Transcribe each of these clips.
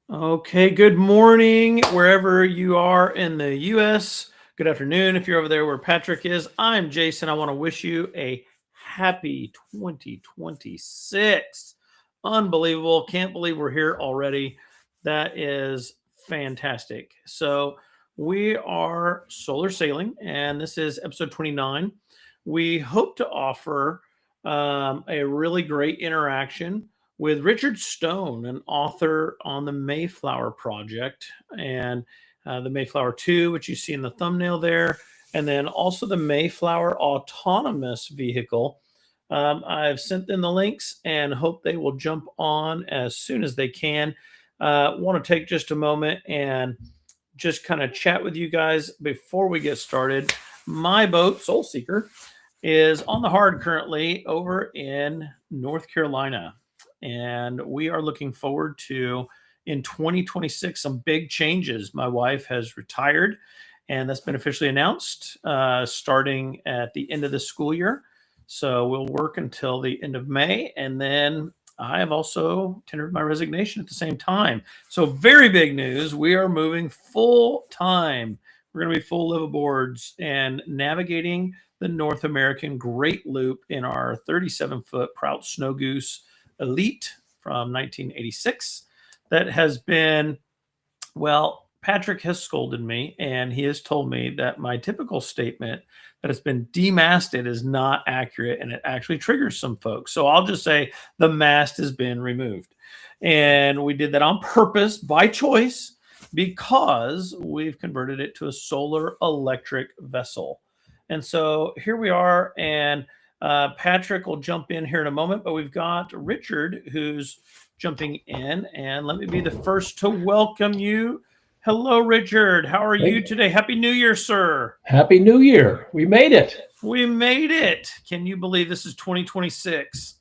Okay, good morning, wherever you are in the U.S. Good afternoon if you're over there where Patrick is. I'm Jason. I want to wish you a happy 2026. Unbelievable. Can't believe we're here already. That is fantastic. So, we are solar sailing, and this is episode 29. We hope to offer a really great interaction with Richard Stone, an author on the Mayflower Project and the Mayflower 2, which you see in the thumbnail there, and then also the Mayflower Autonomous Vehicle. I've sent them the links and hope they will jump on as soon as they can. Want to take just a moment and just kind of chat with you guys before we get started. My boat, Soul Seeker, is on the hard currently over in North Carolina. And we are looking forward to, in 2026, some big changes. My wife has retired, and that's been officially announced starting at the end of the school year. So we'll work until the end of May, and then I have also tendered my resignation at the same time. So very big news. We are moving full time. We're going to be full liveaboards and navigating the North American Great Loop in our 37-foot Prout Snow Goose Elite from 1986. That has been, well, Patrick has scolded me, and he has told me that my typical statement that it's been demasted is not accurate, and it actually triggers some folks. So I'll just say the mast has been removed. And we did that on purpose, by choice, because we've converted it to a solar electric vessel. And so here we are, and Patrick will jump in here in a moment, but we've got Richard who's jumping in, and let me be the first to welcome you. Hello, Richard. How are you today? Happy New Year, sir. Happy New Year. We made it. We made it. Can you believe this is 2026?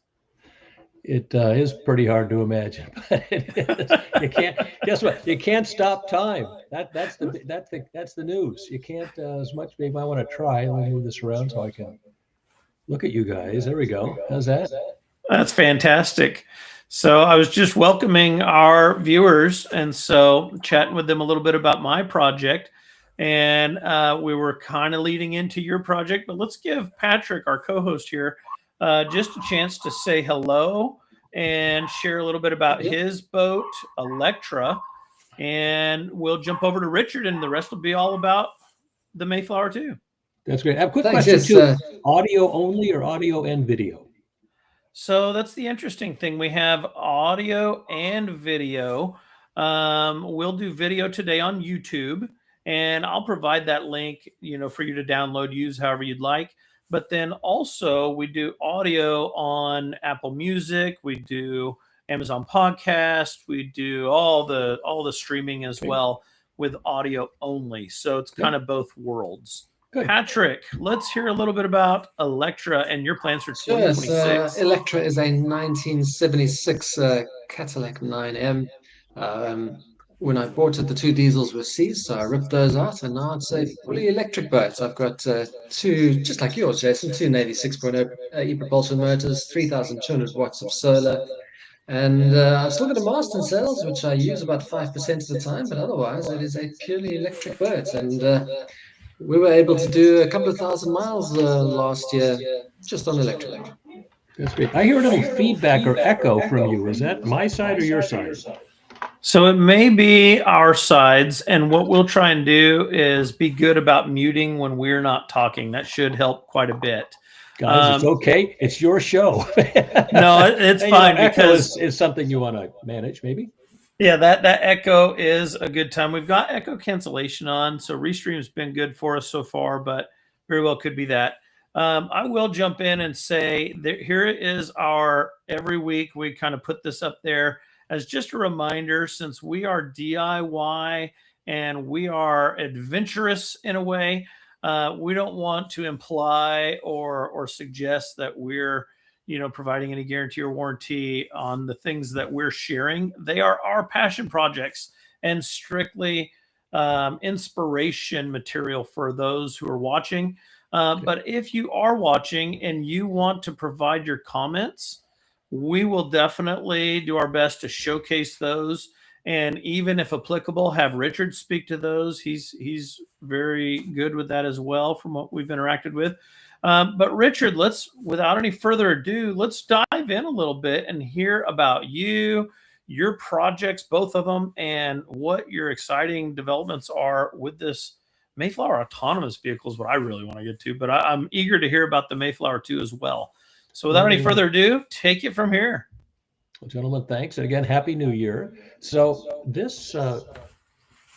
It is pretty hard to imagine, but you can't. Guess what? You can't stop time. That's the news. You can't. As much. Maybe I want to try. Let me move this around so I can look at you guys. There we go. How's that? That's fantastic. So I was just welcoming our viewers, and so chatting with them a little bit about my project, and we were kind of leading into your project. But let's give Patrick, our co-host here, just a chance to say hello and share a little bit about his boat, Electra, and we'll jump over to Richard, and the rest will be all about the Mayflower too. That's great. I have a quick question too. Audio only or audio and video? So that's the interesting thing. We have audio and video. We'll do video today on YouTube, and I'll provide that link, for you to download, use however you'd like. But then also we do audio on Apple Music. We do Amazon Podcast. We do all the streaming as well with audio only. So it's kind of both worlds. Good. Patrick, let's hear a little bit about Electra and your plans for 2026. Yes, Electra is a 1976 Cadillac 9M. When I bought it, the two diesels were seized, so I ripped those out, and now it's a fully electric boat. I've got two, just like yours, Jason, two Navy 6.0 e-propulsion motors, 3,200 watts of solar, and I've still got a mast and sails, which I use about 5% of the time, but otherwise it is a purely electric boat, and we were able to do a couple of thousand miles last year just on electric. That's great. I hear a little feedback or echo from you. Is that my side or your side? So it may be our sides, and what we'll try and do is be good about muting when we're not talking. That should help quite a bit. Guys, it's okay. It's your show. No, it's fine, because it's something you want to manage, maybe. Yeah, that echo is a good time. We've got echo cancellation on, so Restream's been good for us so far, but very well could be that. I will jump in and say that here is our, every week we kind of put this up there as just a reminder, since we are DIY and we are adventurous in a way, we don't want to imply or suggest that we're providing any guarantee or warranty on the things that we're sharing. They are our passion projects and strictly inspiration material for those who are watching. But if you are watching and you want to provide your comments, we will definitely do our best to showcase those and even if applicable, have Richard speak to those. He's very good with that as well, from what we've interacted with. But Richard, without any further ado, let's dive in a little bit and hear about you, your projects, both of them, and what your exciting developments are with this Mayflower autonomous vehicle is what I really want to get to, but I'm eager to hear about the Mayflower 2 as well. So without any further ado, take it from here. Well, gentlemen, thanks. And again, Happy New Year. So this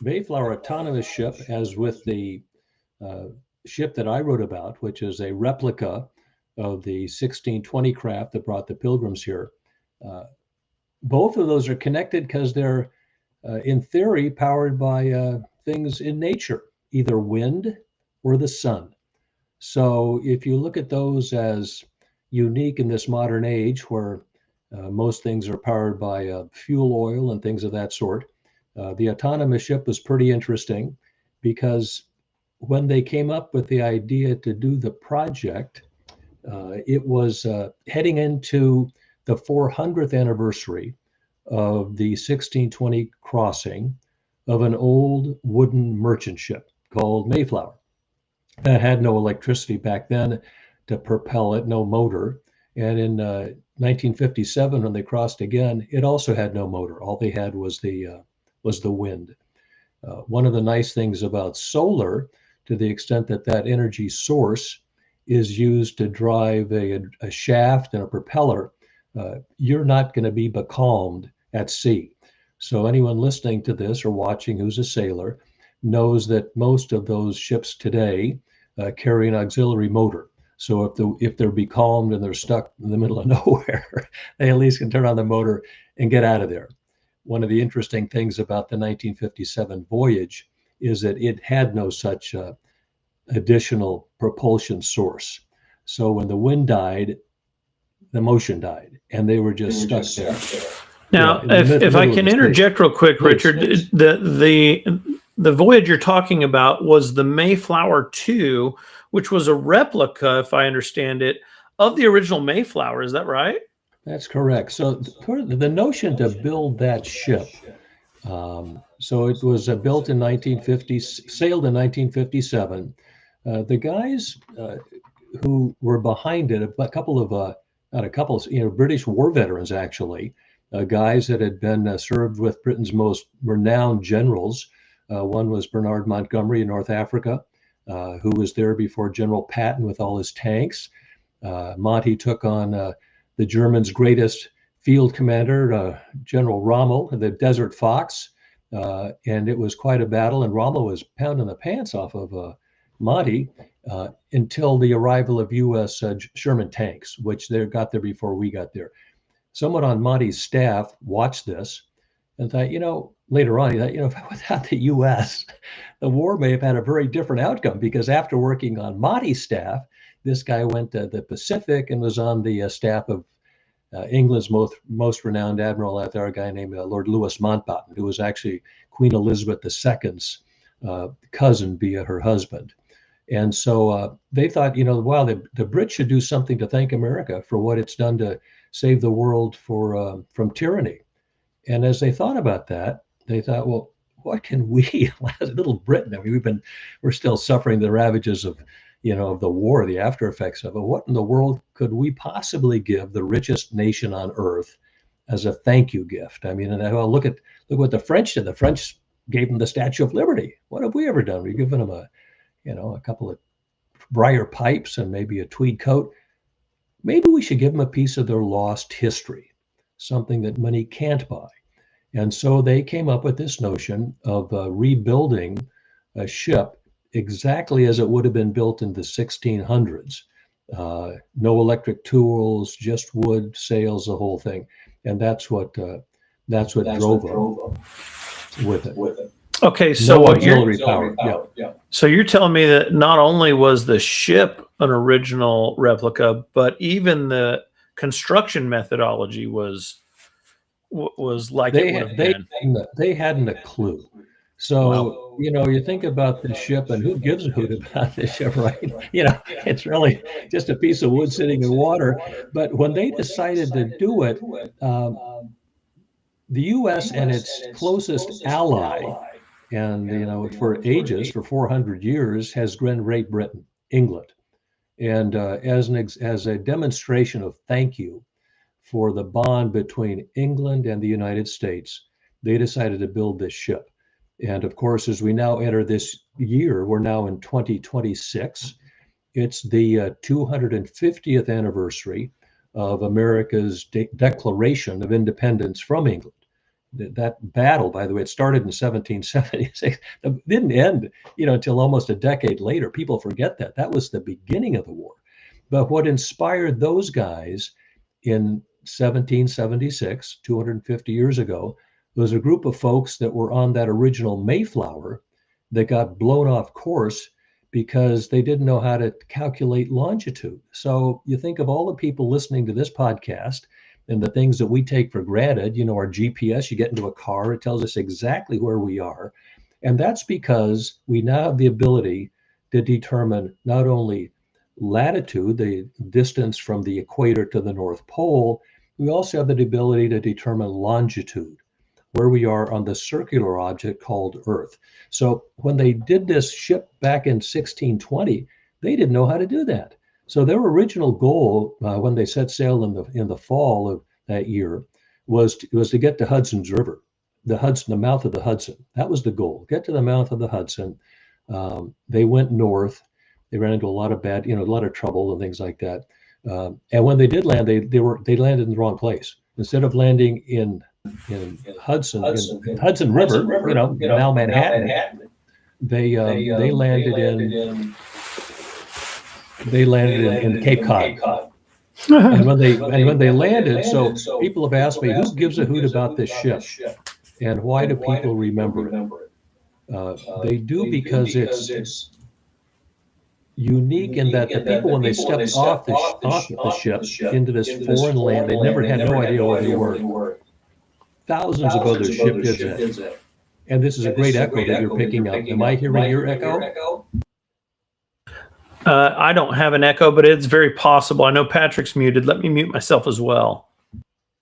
Mayflower Autonomous Ship, as with the ship that I wrote about, which is a replica of the 1620 craft that brought the Pilgrims here, both of those are connected because they're, in theory, powered by things in nature, either wind or the sun. So if you look at those as unique in this modern age where most things are powered by fuel oil and things of that sort, the autonomous ship was pretty interesting because when they came up with the idea to do the project, it was heading into the 400th anniversary of the 1620 crossing of an old wooden merchant ship called Mayflower. That had no electricity back then to propel it, no motor. And in 1957, when they crossed again, it also had no motor. All they had was the wind. One of the nice things about solar, to the extent that that energy source is used to drive a shaft and a propeller, you're not going to be becalmed at sea. So anyone listening to this or watching who's a sailor knows that most of those ships today carry an auxiliary motor. So if they're becalmed and they're stuck in the middle of nowhere, they at least can turn on the motor and get out of there. One of the interesting things about the 1957 voyage is that it had no such additional propulsion source. So when the wind died, the motion died, and they were just stuck there. Now, if I can interject real quick, Richard, the voyage you're talking about was the Mayflower 2, which was a replica, if I understand it, of the original Mayflower. Is that right? That's correct. So the notion to build that ship, so it was built in 1950, sailed in 1957. The guys who were behind it, British war veterans, actually, guys that had been served with Britain's most renowned generals. One was Bernard Montgomery in North Africa, who was there before General Patton with all his tanks. Monty took on the Germans' greatest field commander, General Rommel, the Desert Fox, and it was quite a battle. And Rommel was pounding the pants off of Monty until the arrival of U.S. Sherman tanks, which they got there before we got there. Someone on Monty's staff watched this and thought, later on, he thought, without the U.S., the war may have had a very different outcome, because after working on Monty's staff, this guy went to the Pacific and was on the staff of England's most renowned admiral out there, a guy named Lord Louis Mountbatten, who was actually Queen Elizabeth II's cousin via her husband. And so they thought, wow, the Brits should do something to thank America for what it's done to save the world from tyranny. And as they thought about that, they thought, well, what can we, as little Britain, I mean, we're still suffering the ravages of the war, the after effects of it. What in the world could we possibly give the richest nation on earth as a thank you gift? I mean, look what the French did. The French gave them the Statue of Liberty. What have we ever done? We've given them a couple of briar pipes and maybe a tweed coat. Maybe we should give them a piece of their lost history, something that money can't buy. And so they came up with this notion of rebuilding a ship exactly as it would have been built in the 1600s. No electric tools, just wood, sails, the whole thing. And that's what drove them with it. Okay, so So you're telling me that not only was the ship an original replica, but even the construction methodology was like it would have been. They hadn't a clue. So, you think about the ship, and who gives a hoot about the ship, right? It's really just a piece of wood sitting in water. But when they decided to do it, The U.S. and its closest ally, and for ages, for 400 years, has been Great Britain, England, and as a demonstration of thank you for the bond between England and the United States, they decided to build this ship. And of course, as we now enter this year, we're now in 2026. It's the 250th anniversary of America's declaration of independence from England. That battle, by the way, it started in 1776. It didn't end, until almost a decade later. People forget that. That was the beginning of the war. But what inspired those guys in 1776, 250 years ago, was a group of folks that were on that original Mayflower that got blown off course because they didn't know how to calculate longitude. So you think of all the people listening to this podcast and the things that we take for granted, our GPS, you get into a car, it tells us exactly where we are. And that's because we now have the ability to determine not only latitude, the distance from the equator to the North Pole, we also have the ability to determine longitude, where we are on the circular object called Earth. So when they did this ship back in 1620, they didn't know how to do that. So their original goal, when they set sail in the fall of that year, was to get to Hudson's River, the mouth of the Hudson. That was the goal. Get to the mouth of the Hudson. They went north. They ran into a lot of a lot of trouble and things like that. And when they did land, they landed in the wrong place. Instead of landing in Hudson River, now Manhattan, they landed in Cape Cod. And when they landed, so people have asked me, who gives a hoot about this ship, and why do people remember it? They do, because it's unique in that the people, when they stepped off the ship into this foreign land, they never had no idea where they were. Thousands of other ships did that. And this is a great echo that you're picking up. Am I hearing your echo? I don't have an echo, but it's very possible. I know Patrick's muted. Let me mute myself as well.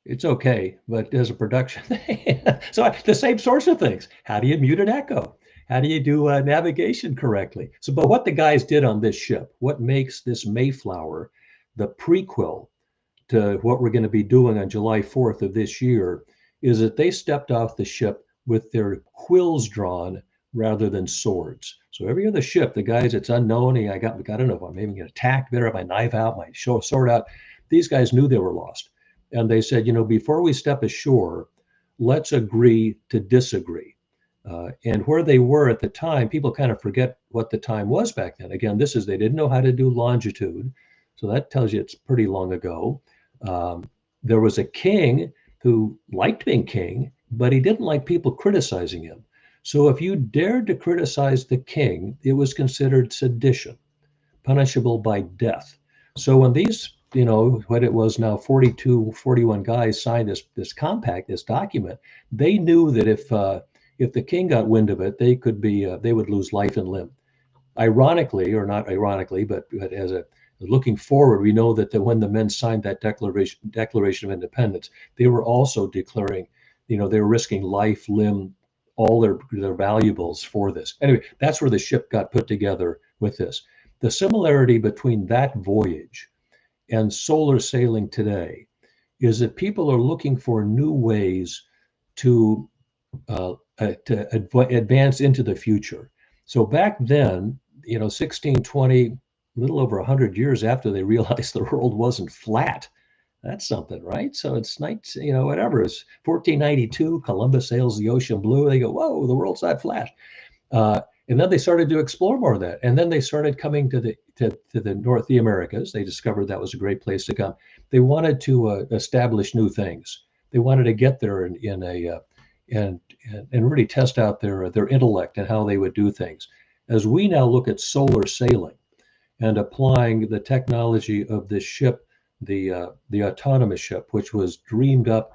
It's okay, but there's a production thing. So the same sorts of things. How do you mute an echo? How do you do navigation correctly? So, but what the guys did on this ship, what makes this Mayflower the prequel to what we're going to be doing on July 4th of this year, is that they stepped off the ship with their quills drawn rather than swords. So every other ship, the guys, it's unknown. I don't know if I'm maybe getting attacked, better have my knife out, my sword out. These guys knew they were lost. And they said, before we step ashore, let's agree to disagree. And where they were at the time, people kind of forget what the time was back then. Again, they didn't know how to do longitude. So that tells you it's pretty long ago. There was a king who liked being king, but he didn't like people criticizing him. So if you dared to criticize the king, it was considered sedition, punishable by death. So when these, what it was now, 41 guys signed this compact, this document, they knew that if the king got wind of it, they would lose life and limb. Ironically, or not ironically, but as looking forward, we know that when the men signed that Declaration of Independence, they were also declaring, they were risking life, limb, all their valuables for this. Anyway, that's where the ship got put together with this. The similarity between that voyage and solar sailing today is that people are looking for new ways to advance into the future. So back then, 1620, a little over 100 years after they realized the world wasn't flat. That's something, right? So it's night, whatever. It's 1492. Columbus sails the ocean blue. They go, whoa, the world's not flat. And then they started to explore more of that. And then they started coming to the North, the Americas. They discovered that was a great place to come. They wanted to establish new things. They wanted to get there and really test out their intellect and how they would do things. As we now look at solar sailing and applying the technology of this ship, the autonomous ship, which was dreamed up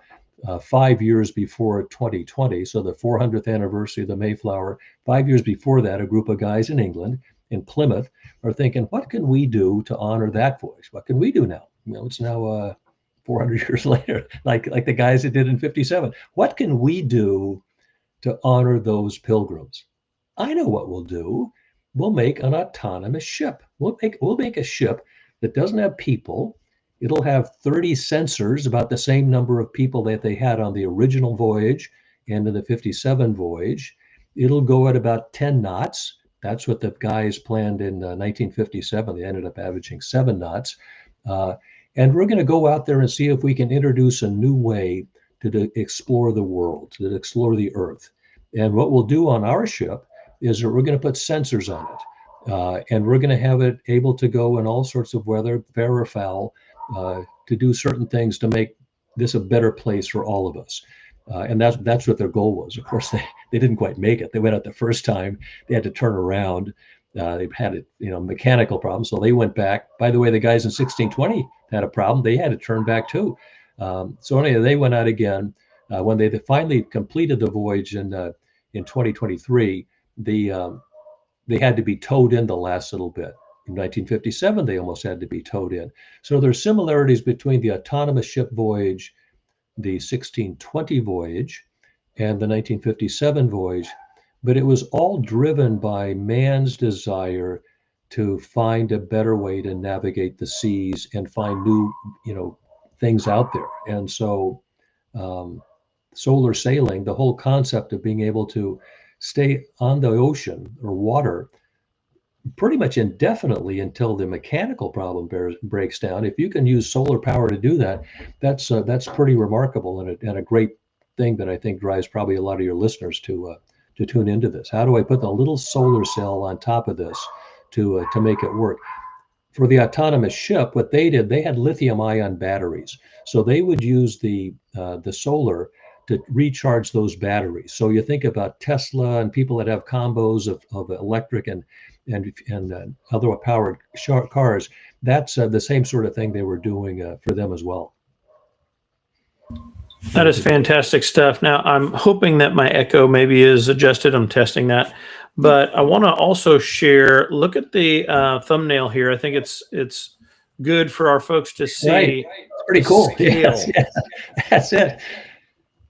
5 years before 2020, so the 400th anniversary of the Mayflower. 5 years before that, a group of guys in England, in Plymouth, are thinking, what can we do to honor that voyage? What can we do now? It's now 400 years later, like the guys that did in 57. What can we do to honor those pilgrims? I know what we'll do. We'll make an autonomous ship. We'll make a ship that doesn't have people. It'll have 30 sensors, about the same number of people that they had on the original voyage and in the 57 voyage. It'll go at about 10 knots. That's what the guys planned in 1957. They ended up averaging 7 knots. And we're going to go out there and see if we can introduce a new way to explore the world, to explore the Earth. And what we'll do on our ship is that we're going to put sensors on it. And we're going to have it able to go in all sorts of weather, fair or foul, to do certain things to make this a better place for all of us. And that's what their goal was. Of course, they didn't quite make it. They went out the first time. They had to turn around. They had it, mechanical problems. So they went back. By the way, the guys in 1620 had a problem. They had to turn back too. So anyway, they went out again. When they finally completed the voyage in 2023, they had to be towed in the last little bit. In 1957, they almost had to be towed in. So there's similarities between the autonomous ship voyage, the 1620 voyage, and the 1957 voyage, but it was all driven by man's desire to find a better way to navigate the seas and find new, things out there. And so solar sailing, the whole concept of being able to stay on the ocean or water pretty much indefinitely until the mechanical problem breaks down. If you can use solar power to do that, that's pretty remarkable and a great thing that I think drives probably a lot of your listeners to tune into this. How do I put the little solar cell on top of this to make it work? For the autonomous ship, what they did, they had lithium-ion batteries, so they would use the solar to recharge those batteries. So you think about Tesla and people that have combos of electric and other powered cars. That's the same sort of thing they were doing for them as well. That is fantastic stuff. Now, I'm hoping that my echo maybe is adjusted. I'm testing that. But I want to also share, look at the thumbnail here. I think it's good for our folks to see. Right. It's pretty cool. Yes. That's it.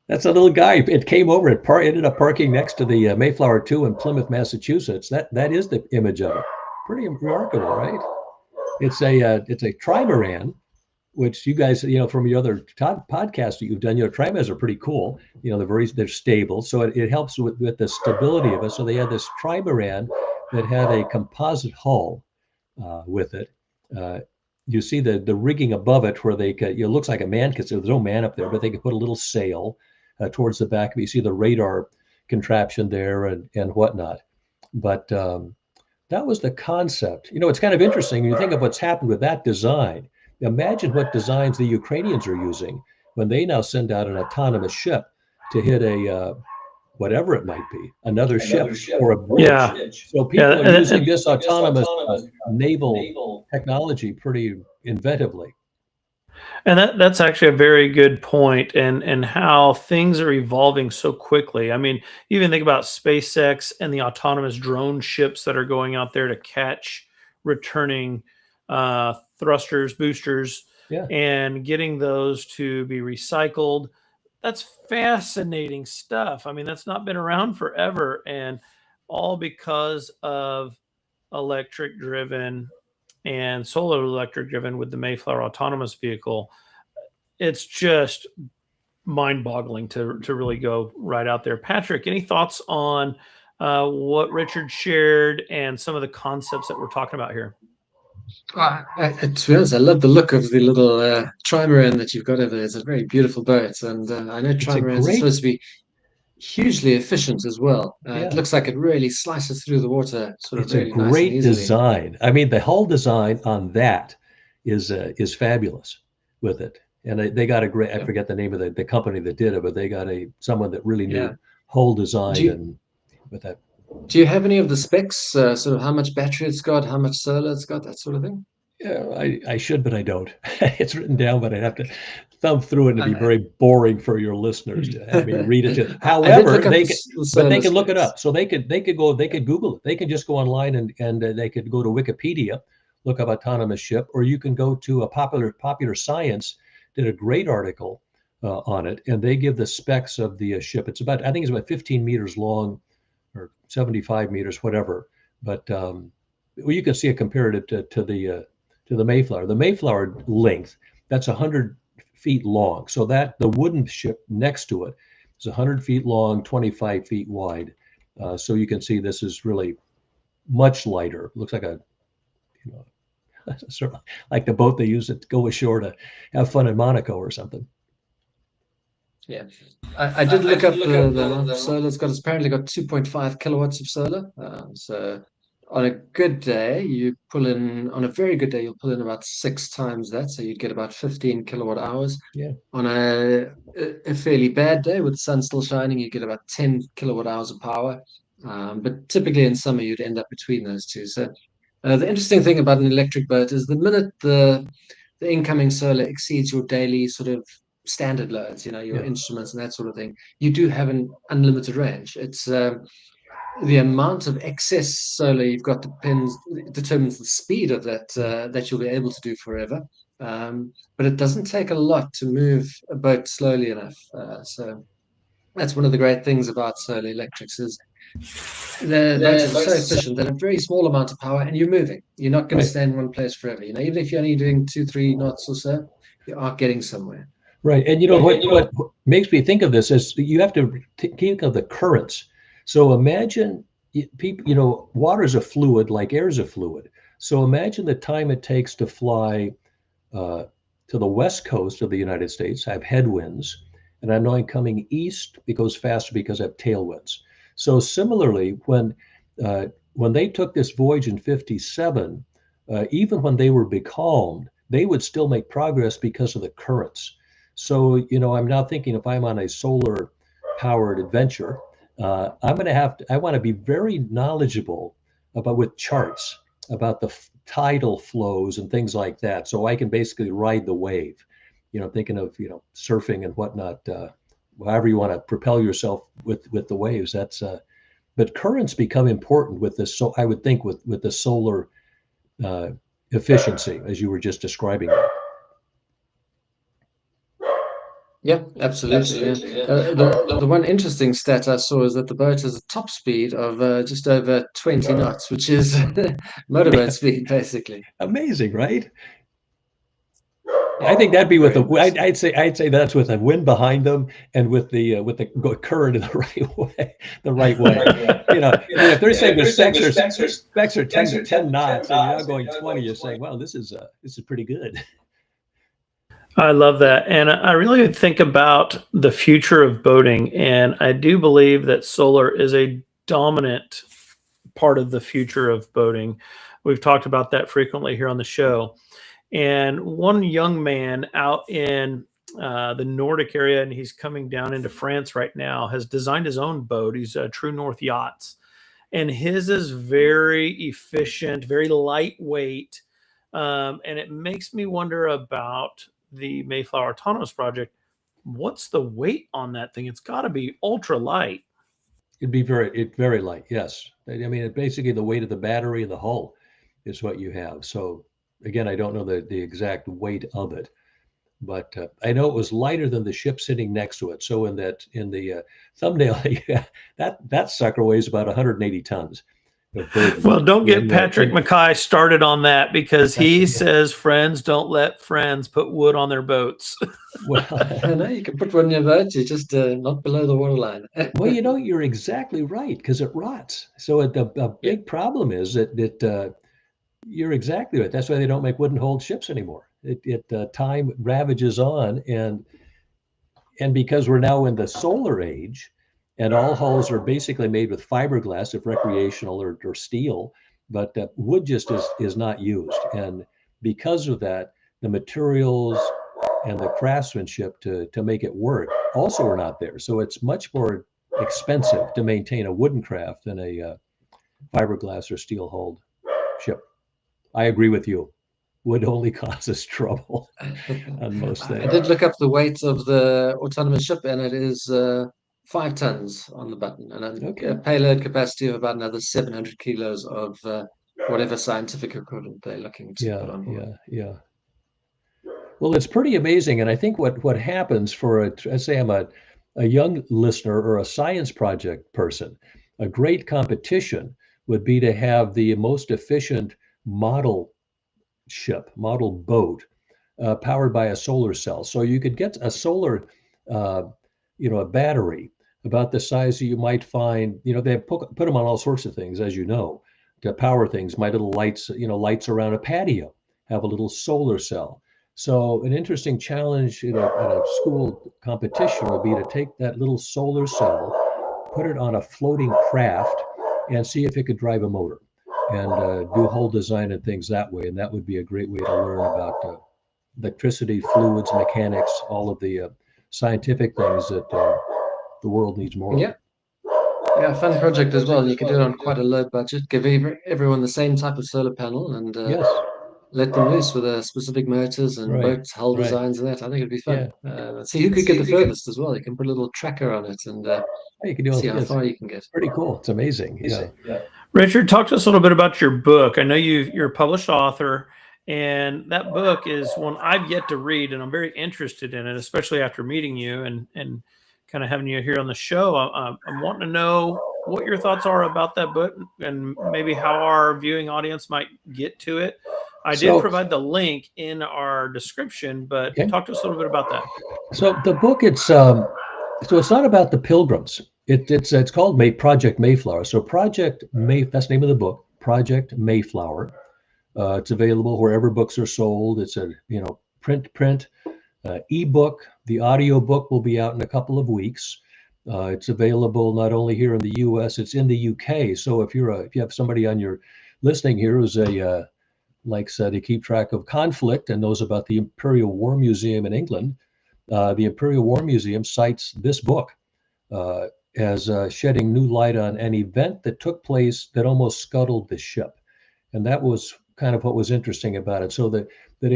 That's a little guy. It came over and ended up parking next to the Mayflower 2 in Plymouth, Massachusetts. That is the image of it. Pretty remarkable, right? It's a trimaran, which you guys, from your other podcasts that you've done, trimarans are pretty cool. They're stable, so it helps with the stability of it. So they had this trimaran that had a composite hull with it. You see the rigging above it where they could, it looks like a man, because there's no man up there, but they could put a little sail towards the back of it. You see the radar contraption there and whatnot. But that was the concept. It's kind of interesting when you think of what's happened with that design. Imagine what designs the Ukrainians are using when they now send out an autonomous ship to hit a whatever it might be, another ship or a bridge. Yeah. So people are using this autonomous naval technology pretty inventively. And that's actually a very good point, and how things are evolving so quickly. I mean, even think about SpaceX and the autonomous drone ships that are going out there to catch returning thrusters, boosters, and getting those to be recycled. That's fascinating stuff. I mean, that's not been around forever, and all because of electric driven and solar electric driven with the Mayflower autonomous vehicle. It's just mind-boggling to really go right out there. Patrick, any thoughts on what Richard shared and some of the concepts that we're talking about here? To be honest, I love the look of the little trimaran that you've got over there. It's a very beautiful boat, and I know trimarans are supposed to be hugely efficient as well. It looks like it really slices through the water It's really a great nice and design. I mean, the whole design on that is fabulous with it. And they got a great, I forget the name of the company that did it, but they got someone that really knew whole design and with that. Do you have any of the specs, sort of how much battery it's got, how much solar it's got, that sort of thing? Yeah, I should, but I don't. It's written down, but I'd have to thumb through it and it'd be very boring for your listeners to have me read it. However, they can look it up. So they could Google it. They could just go online and they could go to Wikipedia, look up autonomous ship, or you can go to a popular science did a great article on it, and they give the specs of the ship. I think it's about 15 meters long, or 75 meters, whatever. But well, you can see it comparative to the Mayflower. The Mayflower length, that's 100 feet long. So that the wooden ship next to it is 100 feet long, 25 feet wide. So you can see this is really much lighter. It looks like a, you know, sort of like the boat they use to go ashore to have fun in Monaco or something. Yeah, I did look up the amount of solar it's apparently got 2.5 kilowatts of solar. So on a good day, on a very good day, you'll pull in about 6 times that. So you'd get about 15 kilowatt hours. Yeah. On a fairly bad day with the sun still shining, you get about 10 kilowatt hours of power. But typically in summer, you'd end up between those two. So the interesting thing about an electric boat is the minute the incoming solar exceeds your daily sort of standard loads, your instruments and that sort of thing, you do have an unlimited range. It's the amount of excess solar you've got determines the speed of that you'll be able to do forever. But it doesn't take a lot to move a boat slowly enough. So that's one of the great things about solar electrics is the boats are so efficient that a very small amount of power and you're moving. You're not going to stay in one place forever. Even if you're only doing 2-3 knots or so, you are getting somewhere. Right. And what makes me think of this is you have to think of the currents. So imagine people, water is a fluid like air is a fluid. So imagine the time it takes to fly to the west coast of the United States. I have headwinds, and I know I'm coming east, it goes faster because I have tailwinds. So similarly, when they took this voyage in 57, even when they were becalmed, they would still make progress because of the currents. So, I'm now thinking if I'm on a solar powered adventure, I want to be very knowledgeable with charts about the tidal flows and things like that. So I can basically ride the wave, thinking of, surfing and whatnot, however you want to propel yourself with the waves. But currents become important with this. So I would think with the solar efficiency, as you were just describing that. Yeah, absolutely. Yeah. The one interesting stat I saw is that the boat has a top speed of just over 20 knots, which is motorboat speed, basically. Amazing, right? I think that'd be with I'd say that's with the wind behind them and with the current in the right way. If they're saying the specs are 10 knots and you're now going 20, you're saying, well, this is pretty good. I love that. And I really think about the future of boating. And I do believe that solar is a dominant part of the future of boating. We've talked about that frequently here on the show. And one young man out in the Nordic area, and he's coming down into France right now, has designed his own boat. He's True North Yachts. And his is very efficient, very lightweight. And it makes me wonder about the Mayflower Autonomous Project. What's the weight on that thing? It's got to be ultra light. It'd be very light. Yes. I mean, basically the weight of the battery and the hull is what you have. So again, I don't know the exact weight of it, but I know it was lighter than the ship sitting next to it. So in the thumbnail, that sucker weighs about 180 tons. Well, don't get Patrick Mackay started on that because he says friends don't let friends put wood on their boats. Well, no, you can put one in your boat, you just not below the waterline. Well, you're exactly right because it rots. So a big problem is that you're exactly right. That's why they don't make wooden-hulled ships anymore. Time ravages on, and because we're now in the solar age, and all hulls are basically made with fiberglass, if recreational or steel, but wood just is not used. And because of that, the materials and the craftsmanship to make it work also are not there. So it's much more expensive to maintain a wooden craft than a fiberglass or steel hulled ship. I agree with you. Wood only causes trouble on most things. I did look up the weight of the autonomous ship, and it is 5 tons on the button, and a payload capacity of about another 700 kilos of whatever scientific equivalent they're looking to put on board. Yeah. Well, it's pretty amazing. And I think what happens for let's say I'm a young listener or a science project person, a great competition would be to have the most efficient model ship, model boat, powered by a solar cell. So you could get a solar, uh, a battery about the size that you might find. They put them on all sorts of things, as you know, to power things. My little lights, lights around a patio have a little solar cell. So an interesting challenge in a school competition would be to take that little solar cell, put it on a floating craft, and see if it could drive a motor and do whole design and things that way. And that would be a great way to learn about electricity, fluids, mechanics, all of the scientific things that the world needs more of. Yeah, yeah, fun project as well. You can do it on quite a low budget. Give everyone the same type of solar panel and Yes, let them loose with specific motors and right, boats, hull right. designs and that. I think it'd be fun. Yeah. See who could get the furthest as well. You can put a little tracker on it and You can do see it. how Yes, far you can get. pretty cool. It's amazing. Yeah. Richard, talk to us a little bit about your book. I know you're a published author, and that book is one I've yet to read, and I'm very interested in it, especially after meeting you and kind of having you here on the show. I'm wanting to know what your thoughts are about that book and maybe how our viewing audience might get to it. I did provide the link in our description, but Okay. talk to us a little bit about that. So the book, it's not about the pilgrims. It's called Project Mayflower. So Project May, that's the name of the book, Project Mayflower. It's available wherever books are sold. It's a print, ebook. The audio book will be out in a couple of weeks. It's available not only here in the U.S., it's in the U.K. So if you have somebody on your listening here who's likes to keep track of conflict and knows about the Imperial War Museum in England, the Imperial War Museum cites this book as shedding new light on an event that took place that almost scuttled the ship. And that was kind of what was interesting about it. So the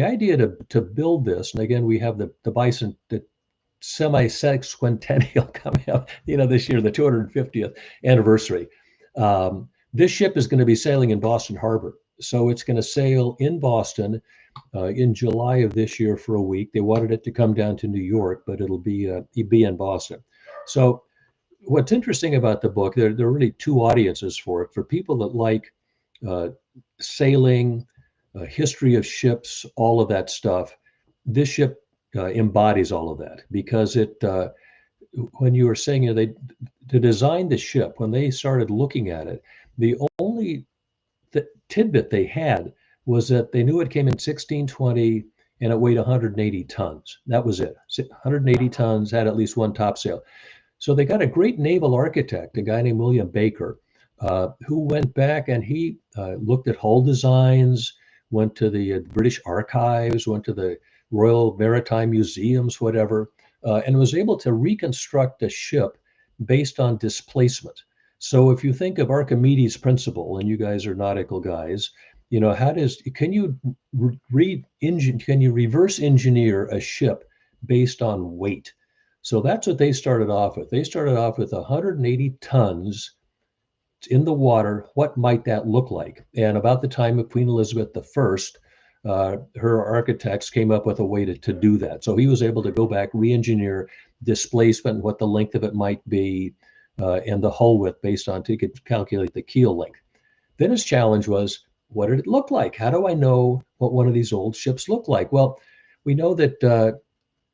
idea to build this, and again, we have the semi-sexquentennial coming up, this year, the 250th anniversary. This ship is going to be sailing in Boston Harbor. So it's going to sail in Boston in July of this year for a week. They wanted it to come down to New York, but it'll be in Boston. So what's interesting about the book, there are really two audiences for it. For people that like sailing, history of ships, all of that stuff, this ship embodies all of that, because when you were saying to design the ship, when they started looking at it, the only tidbit they had was that they knew it came in 1620 and it weighed 180 tons. That was it. 180 tons, had at least one topsail. So they got a great naval architect, a guy named William Baker, who went back and he looked at hull designs, went to the British Archives, went to the Royal Maritime Museums, whatever, and was able to reconstruct a ship based on displacement. So if you think of Archimedes' principle, and you guys are nautical guys, can you reverse engineer a ship based on weight? So that's what they started off with. They started off with 180 tons in the water. What might that look like? And about the time of Queen Elizabeth I, her architects came up with a way to do that. So he was able to go back, re-engineer displacement, what the length of it might be, and the hull width based on, he could calculate the keel length. Then his challenge was, what did it look like? How do I know what one of these old ships look like? Well, we know that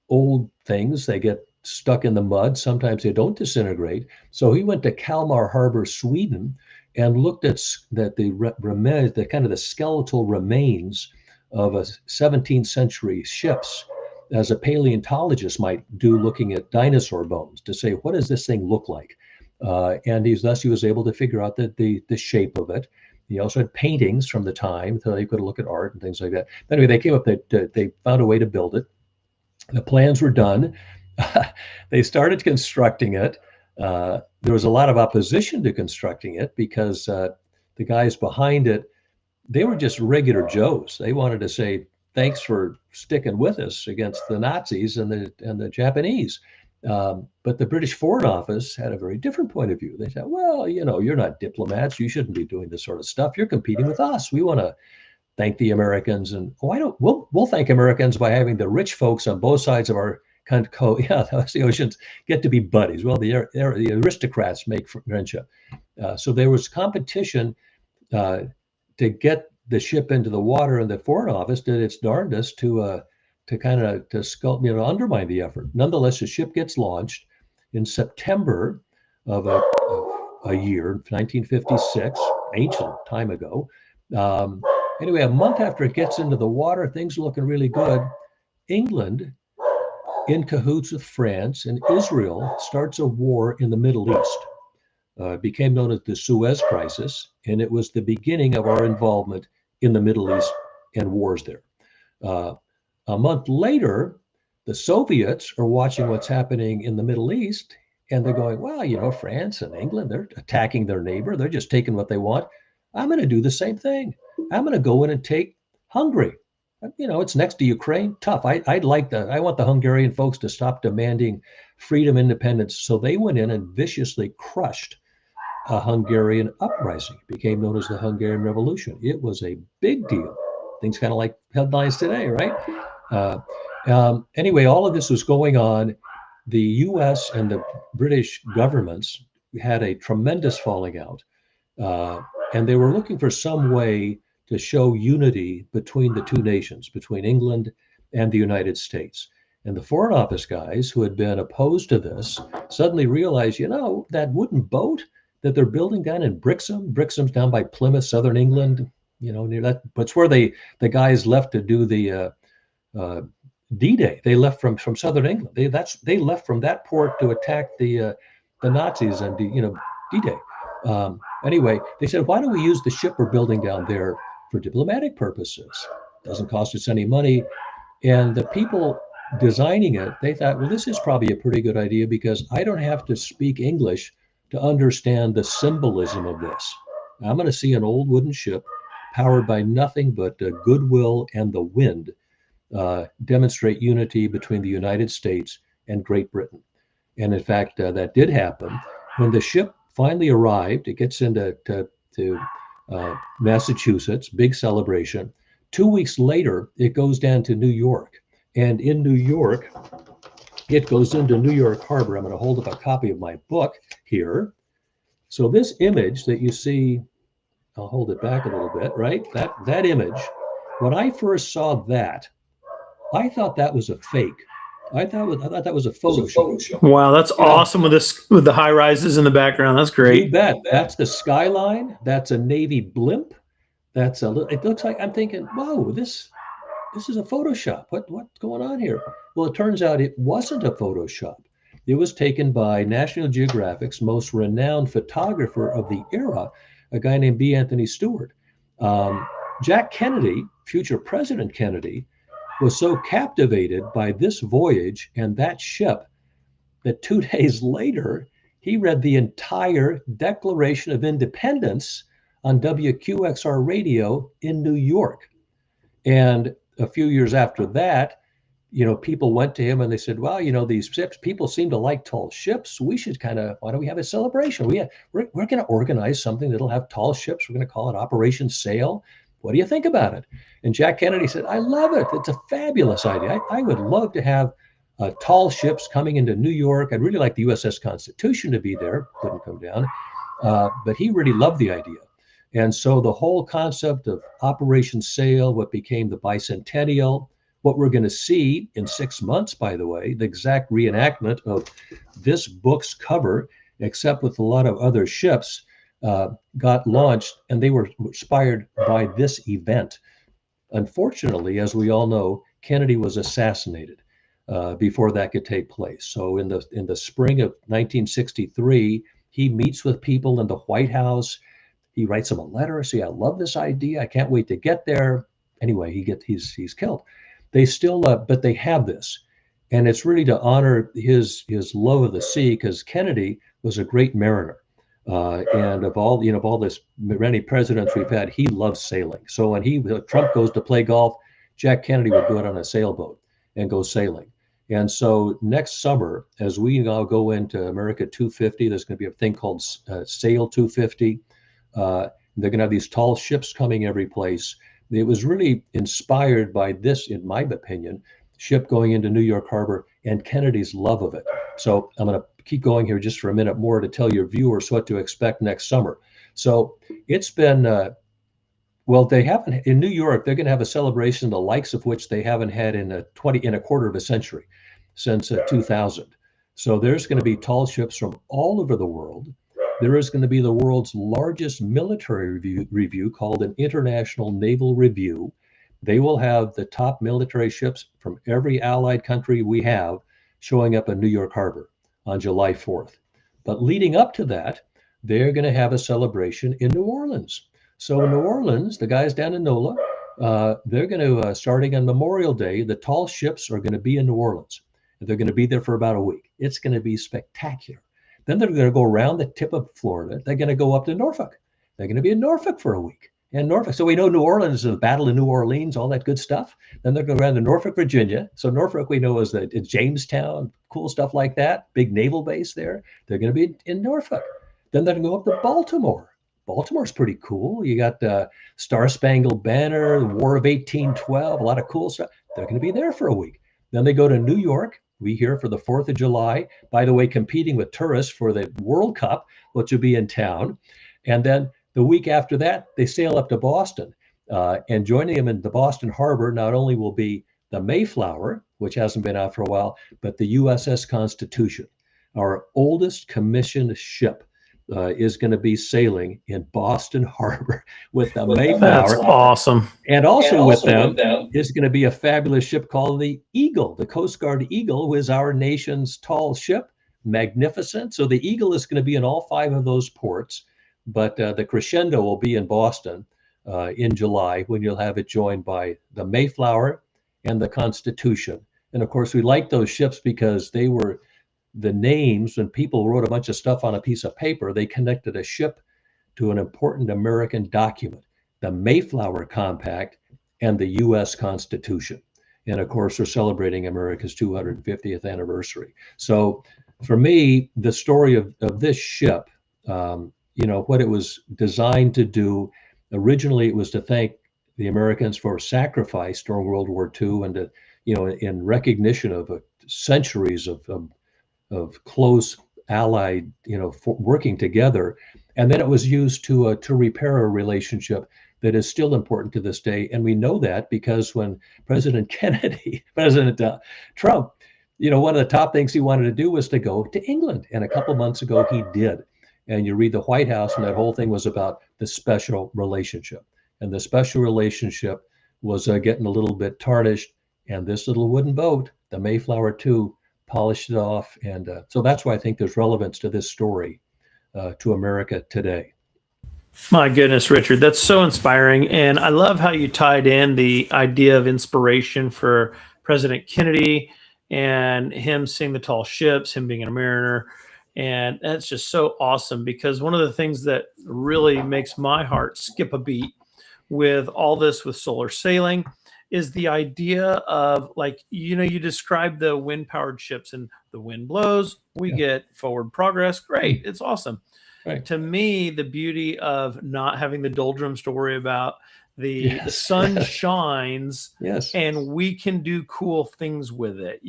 old things, they get stuck in the mud. Sometimes they don't disintegrate. So he went to Kalmar Harbor, Sweden, and looked at the kind of the skeletal remains of a 17th century ships, as a paleontologist might do, looking at dinosaur bones to say, what does this thing look like? And he was able to figure out the shape of it. He also had paintings from the time, so he could look at art and things like that. Anyway, they came up, they found a way to build it. The plans were done. They started constructing it. There was a lot of opposition to constructing it because the guys behind it, they were just regular Joes. They wanted to say, thanks for sticking with us against the Nazis and the Japanese. But the British Foreign Office had a very different point of view. They said, well, you're not diplomats. You shouldn't be doing this sort of stuff. You're competing with us. We want to thank the Americans, and we'll thank Americans by having the rich folks on both sides of our the oceans get to be buddies. Well, the aristocrats make friendship. So there was competition to get the ship into the water, and the Foreign Office did its darndest to undermine the effort. Nonetheless, the ship gets launched in September of a year, 1956, ancient time ago. Anyway, a month after it gets into the water, things are looking really good. England, in cahoots with France and Israel, starts a war in the Middle East. It became known as the Suez Crisis, and it was the beginning of our involvement in the Middle East and wars there. A month later, the Soviets are watching what's happening in the Middle East, and they're going, well, France and England, they're attacking their neighbor. They're just taking what they want. I'm going to do the same thing. I'm going to go in and take Hungary. It's next to Ukraine. Tough. I want the Hungarian folks to stop demanding freedom, independence. So they went in and viciously crushed a Hungarian uprising. It became known as the Hungarian Revolution. It was a big deal. Things kind of like headlines today, right? Anyway, all of this was going on. The U.S. and the British governments had a tremendous falling out, and they were looking for some way to show unity between the two nations, between England and the United States. And the Foreign Office guys who had been opposed to this suddenly realized, that wooden boat that they're building down in Brixham's down by Plymouth, southern England, near that. That's where the guys left to do the D-Day. They left from southern England. They left from that port to attack the Nazis and D-Day. Anyway, they said, why don't we use the ship we're building down there for diplomatic purposes? Doesn't cost us any money. And the people designing it, they thought, well, this is probably a pretty good idea because I don't have to speak English to understand the symbolism of this. I'm going to see an old wooden ship powered by nothing but goodwill and the wind demonstrate unity between the United States and Great Britain. And in fact, that did happen. When the ship finally arrived, it gets into Massachusetts, big celebration. 2 weeks later, it goes down to New York. And in New York, it goes into New York Harbor. I'm going to hold up a copy of my book here. So this image that you see, I'll hold it back a little bit, right? That image, when I first saw that, I thought that was a fake. I thought that was a Photoshop. Wow, that's awesome with the high rises in the background. That's great. You bet. That's the skyline. That's a Navy blimp. It looks like, I'm thinking, whoa, this is a Photoshop. What's going on here? Well, it turns out it wasn't a Photoshop. It was taken by National Geographic's most renowned photographer of the era, a guy named B. Anthony Stewart. Jack Kennedy, future President Kennedy, was so captivated by this voyage and that ship that 2 days later, he read the entire Declaration of Independence on WQXR radio in New York. And a few years after that, people went to him and they said, well, these ships, people seem to like tall ships. We should why don't we have a celebration? We're going to organize something that'll have tall ships. We're going to call it Operation Sail. What do you think about it? And Jack Kennedy said, I love it. It's a fabulous idea. I would love to have tall ships coming into New York. I'd really like the USS Constitution to be there. Couldn't come down. But he really loved the idea. And so the whole concept of Operation Sail, what became the bicentennial, what we're going to see in 6 months, by the way, the exact reenactment of this book's cover, except with a lot of other ships, got launched, and they were inspired by this event. Unfortunately, as we all know, Kennedy was assassinated before that could take place. So in the spring of 1963, he meets with people in the White House. He writes them a letter. See, I love this idea. I can't wait to get there. Anyway, he's killed. They still, but they have this, and it's really to honor his love of the sea, because Kennedy was a great mariner, and of all this many presidents we've had, he loves sailing. So when Trump goes to play golf, Jack Kennedy would go out on a sailboat and go sailing. And so next summer, as we now go into America 250, there's going to be a thing called Sail 250. They're going to have these tall ships coming every place. it was really inspired by this, in my opinion, ship going into New York Harbor and Kennedy's love of it. So I'm going to keep going here just for a minute more to tell your viewers what to expect next summer. So it's been, well, they haven't in New York. They're going to have a celebration the likes of which they haven't had in a quarter of a century, since 2000. So there's going to be tall ships from all over the world. There is going to be the world's largest military review called an International Naval Review. They will have the top military ships from every allied country we have showing up in New York Harbor on July 4th. But leading up to that, they're going to have a celebration in New Orleans. So in New Orleans, the guys down in NOLA, they're going to, starting on Memorial Day, the tall ships are going to be in New Orleans. They're going to be there for about a week. It's going to be spectacular. Then they're going to go around the tip of Florida. They're going to go up to Norfolk. They're going to be in Norfolk for a week. And Norfolk, so we know New Orleans, the Battle of New Orleans, all that good stuff. Then they're going around to Norfolk, Virginia. So Norfolk, we know, is it's Jamestown, cool stuff like that. Big naval base there. They're going to be in Norfolk. Then they're going to go up to Baltimore. Baltimore's pretty cool. You got the Star Spangled Banner, the War of 1812, a lot of cool stuff. They're going to be there for a week. Then they go to New York. We here for the 4th of July, by the way, competing with tourists for the World Cup, which will be in town. And then the week after that, they sail up to Boston. And joining them in the Boston Harbor not only will be the Mayflower, which hasn't been out for a while, but the USS Constitution, our oldest commissioned ship. Is going to be sailing in Boston Harbor with the Mayflower. That's awesome. And also with them is going to be a fabulous ship called the Eagle, the Coast Guard Eagle, who is our nation's tall ship, magnificent. So the Eagle is going to be in all 5 of those ports, but the crescendo will be in Boston in July, when you'll have it joined by the Mayflower and the Constitution. And of course, we like those ships because they were the names. When people wrote a bunch of stuff on a piece of paper, they connected a ship to an important American document, the Mayflower Compact and the U.S. Constitution. And of course, we're celebrating America's 250th anniversary. So for me, the story of this ship, what it was designed to do, originally it was to thank the Americans for sacrifice during World War II, and to, in recognition of centuries of close allied, working together. And then it was used to repair a relationship that is still important to this day. And we know that because when President Trump, one of the top things he wanted to do was to go to England. And a couple months ago, he did. And you read the White House, and that whole thing was about the special relationship. And the special relationship was getting a little bit tarnished. And this little wooden boat, the Mayflower II, polished it off. And so that's why I think there's relevance to this story to America today. My goodness, Richard, that's so inspiring. And I love how you tied in the idea of inspiration for President Kennedy and him seeing the tall ships, him being a mariner. And that's just so awesome, because one of the things that really makes my heart skip a beat with all this with solar sailing is the idea of, like, you describe the wind powered ships, and the wind blows, we get forward progress. Great. It's awesome. Right. To me, the beauty of not having the doldrums to worry about, the sun shines, and we can do cool things with it.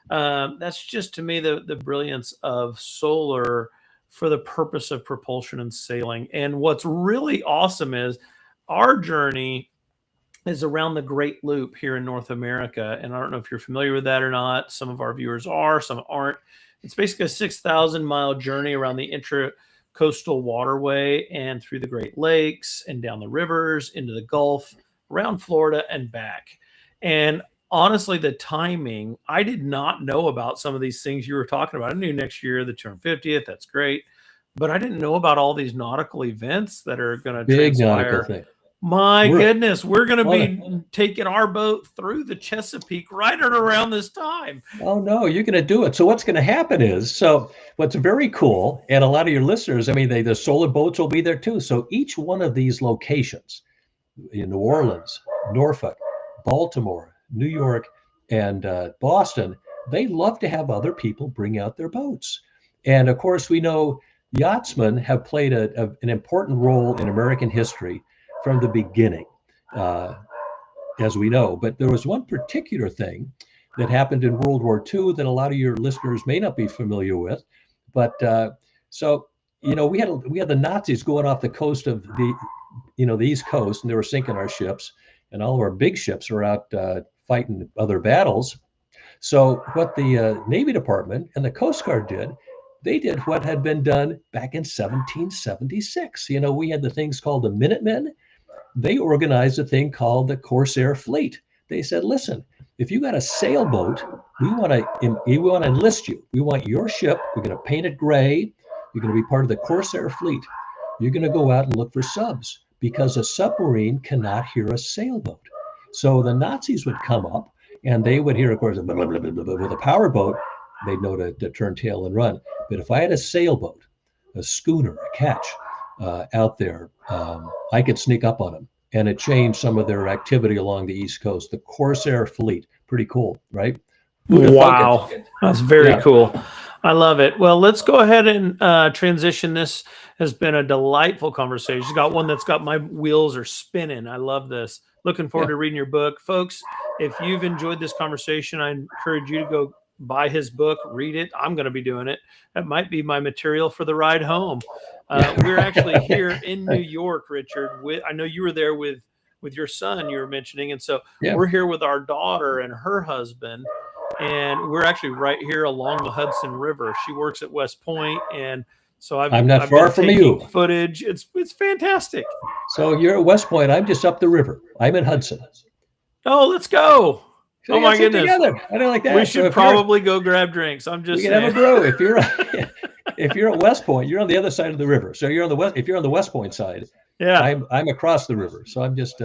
That's just, to me, the brilliance of solar for the purpose of propulsion and sailing. And what's really awesome is our journey is around the Great Loop here in North America. And I don't know if you're familiar with that or not. Some of our viewers are, some aren't. It's basically a 6,000-mile journey around the intracoastal waterway and through the Great Lakes and down the rivers into the Gulf, around Florida and back. And honestly, the timing, I did not know about some of these things you were talking about. I knew next year, the 250th, that's great. But I didn't know about all these nautical events that are going to transpire. My goodness, we're going to be taking our boat through the Chesapeake right at around this time. Oh, no, you're going to do it. So what's going to happen is, what's very cool, and a lot of your listeners, the solar boats will be there too. So each one of these locations in New Orleans, Norfolk, Baltimore, New York, and Boston, they love to have other people bring out their boats. And of course, we know yachtsmen have played an important role in American history from the beginning. as we know. But there was one particular thing that happened in World War II that a lot of your listeners may not be familiar with. But so, we had the Nazis going off the coast of the East Coast, and they were sinking our ships, and all of our big ships are out fighting other battles. So what the Navy Department and the Coast Guard did, they did what had been done back in 1776. We had the things called the Minutemen. They organized a thing called the Corsair Fleet. They said, listen, if you got a sailboat, we want to enlist you. We want your ship. We're going to paint it gray. You're going to be part of the Corsair Fleet. You're going to go out and look for subs because a submarine cannot hear a sailboat. So the Nazis would come up and they would hear, of course, blah, blah, blah, blah, blah, with a powerboat, they'd know to turn tail and run. But if I had a sailboat, a schooner, a ketch out there, I could sneak up on them. And it changed some of their activity along the East Coast. The Corsair Fleet, pretty cool, right? Wow, that's very cool. I love it. Well, let's go ahead and transition. This has been a delightful conversation. Got one that's got my wheels are spinning. I love this. Looking forward to reading your book. Folks, if you've enjoyed this conversation, I encourage you to go buy his book, read it. I'm going to be doing it. That might be my material for the ride home. We're actually here in New York, Richard. I know you were there with your son you were mentioning. And so we're here with our daughter and her husband. And we're actually right here along the Hudson River. She works at West Point, and so I'm not far from you. Footage. It's fantastic. So you're at West Point. I'm just up the river. I'm in Hudson. Oh, let's go. So oh my goodness. Together. I don't like that. We should probably go grab drinks. I'm just saying. We can have a brew. If you're at West Point, you're on the other side of the river. So you're on the west. If you're on the West Point side, I'm across the river. So I'm just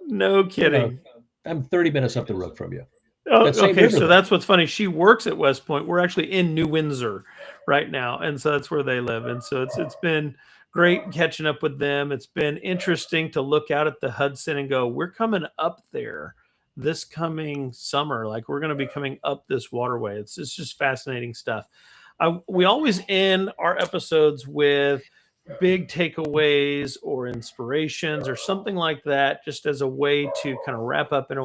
no kidding. I'm 30 minutes up the road from you. Oh, okay, so that's what's funny. She works at West Point. We're actually in New Windsor right now, and so that's where they live. And so it's been great catching up with them. It's been interesting to look out at the Hudson and go, we're coming up there this coming summer. Like we're going to be coming up this waterway. It's just fascinating stuff. We always end our episodes with big takeaways or inspirations or something like that, just as a way to kind of wrap up in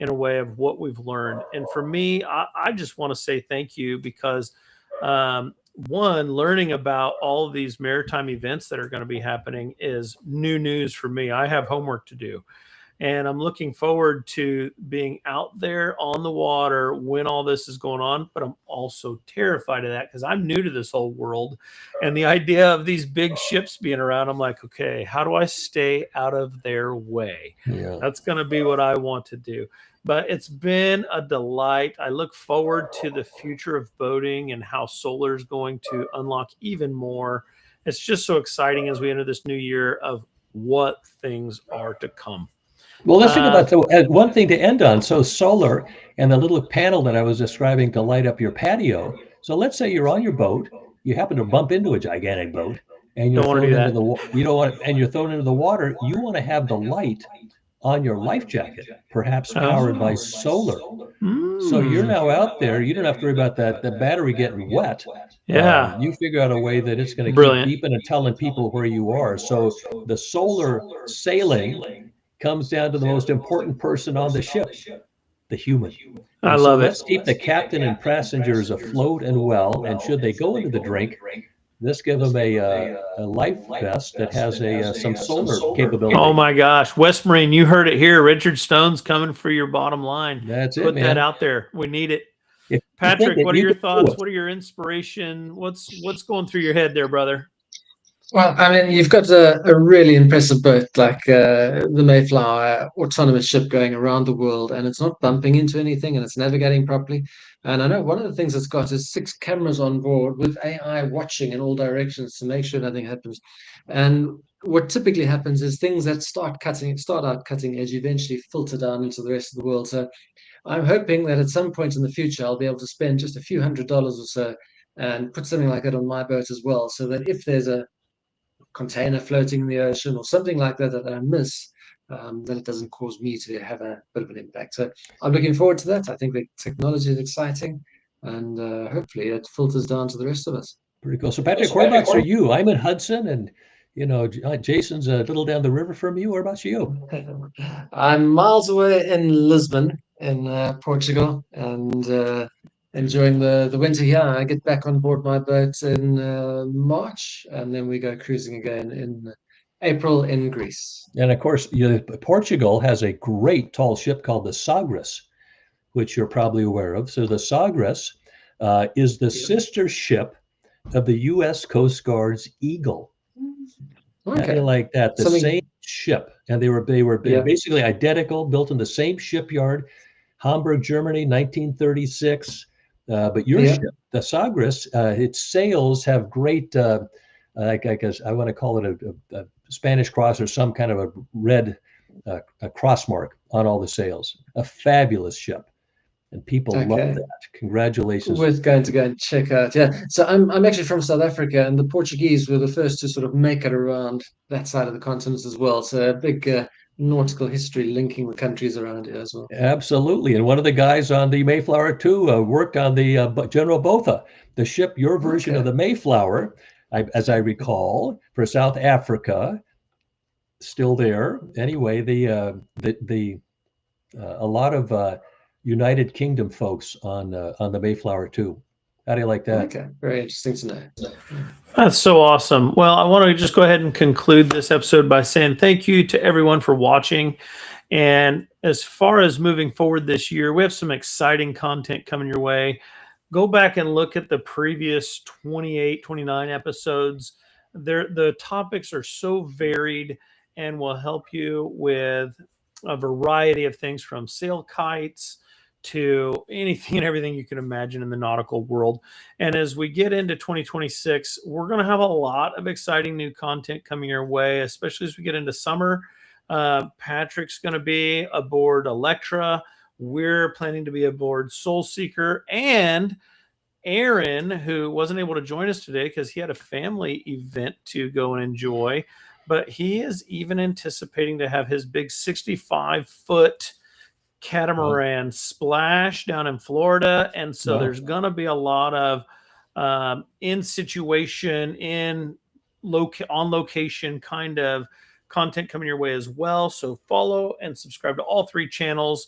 a way of what we've learned. And for me, I just want to say thank you because one, learning about all of these maritime events that are going to be happening is new news for me. I have homework to do. And I'm looking forward to being out there on the water when all this is going on. But I'm also terrified of that because I'm new to this whole world. And the idea of these big ships being around, I'm like, okay, how do I stay out of their way? Yeah. That's going to be what I want to do. But it's been a delight. I look forward to the future of boating and how solar is going to unlock even more. It's just so exciting as we enter this new year of what things are to come. Well, let's think about one thing to end on. So solar and the little panel that I was describing to light up your patio. So let's say you're on your boat, you happen to bump into a gigantic boat, and you're thrown into you're thrown into the water. You want to have the light on your life jacket, perhaps powered by solar. So you're now out there. You don't have to worry about the battery getting wet. Yeah. You figure out a way that it's going to keep beeping and telling people where you are. So the solar sailing comes down to the most important person on the ship, the human. I love it. Let's keep the captain and passengers afloat and well. And should they go into the drink, let's give them a life vest that has some solar capability. Oh my gosh, West Marine, you heard it here. Richard Stone's coming for your bottom line. That's it, Put man. that out there. We need it. Patrick, what are your thoughts? What are your inspiration? What's going through your head there, brother? Well, I mean, you've got a really impressive boat like the Mayflower Autonomous Ship going around the world, and it's not bumping into anything, and it's navigating properly. And I know one of the things it's got is 6 cameras on board with AI watching in all directions to make sure nothing happens. And what typically happens is things that start out cutting edge eventually filter down into the rest of the world. So I'm hoping that at some point in the future, I'll be able to spend just a few $100s or so and put something like that on my boat as well, so that if there's a container floating in the ocean or something like that that I miss, then it doesn't cause me to have a bit of an impact. So I'm looking forward to that. I think the technology is exciting, and hopefully it filters down to the rest of us. Pretty cool. So Patrick, whereabouts are you? I'm in Hudson, and Jason's a little down the river from you. Where about you? I'm miles away in Lisbon, in Portugal, and enjoying the winter here. I get back on board my boat in March, and then we go cruising again in April in Greece. And of course, Portugal has a great tall ship called the Sagres, which you're probably aware of. So the Sagres is the sister ship of the U.S. Coast Guard's Eagle. How do you Okay. like that? The Something, same ship, and they were yeah, basically identical, built in the same shipyard, Hamburg, Germany, 1936. But your yeah. ship, the Sagres, its sails have great, I guess I want to call it a Spanish cross or some kind of a red a cross mark on all the sails. A fabulous ship, and people love Okay. that. Congratulations. Worth going to go and check out. Yeah. So I'm actually from South Africa, and the Portuguese were the first to sort of make it around that side of the continent as well. So a big nautical history linking the countries around here as well. Absolutely. And one of the guys on the Mayflower too worked on the General Botha, the ship, your version of Okay. the Mayflower, as I recall, for South Africa, still there. Anyway, a lot of United Kingdom folks on the Mayflower too. How do you like that? Okay. Very interesting to know. That's so awesome. Well, I want to just go ahead and conclude this episode by saying thank you to everyone for watching. And as far as moving forward this year, we have some exciting content coming your way. Go back and look at the previous 28, 29 episodes. The topics are so varied and will help you with a variety of things from sail kites to anything and everything you can imagine in the nautical world. And as we get into 2026, we're going to have a lot of exciting new content coming your way, especially as we get into summer. Patrick's going to be aboard Electra. We're planning to be aboard Soul Seeker. And Aaron, who wasn't able to join us today because he had a family event to go and enjoy, but he is even anticipating to have his big 65-foot catamaran splash down in Florida. And so Wow. there's going to be a lot of in situation, on location kind of content coming your way as well. So follow and subscribe to all three channels.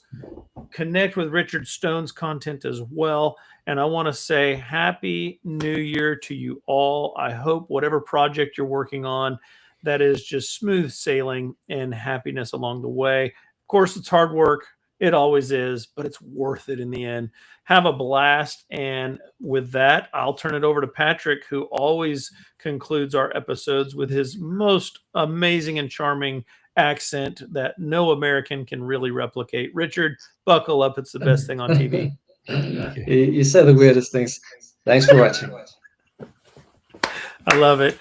Connect with Richard Stone's content as well. And I want to say Happy New Year to you all. I hope whatever project you're working on, that is just smooth sailing and happiness along the way. Of course, it's hard work. It always is, but it's worth it in the end. Have a blast. And with that, I'll turn it over to Patrick, who always concludes our episodes with his most amazing and charming accent that no American can really replicate. Richard, buckle up. It's the best thing on TV. You say the weirdest things. Thanks for watching. I love it.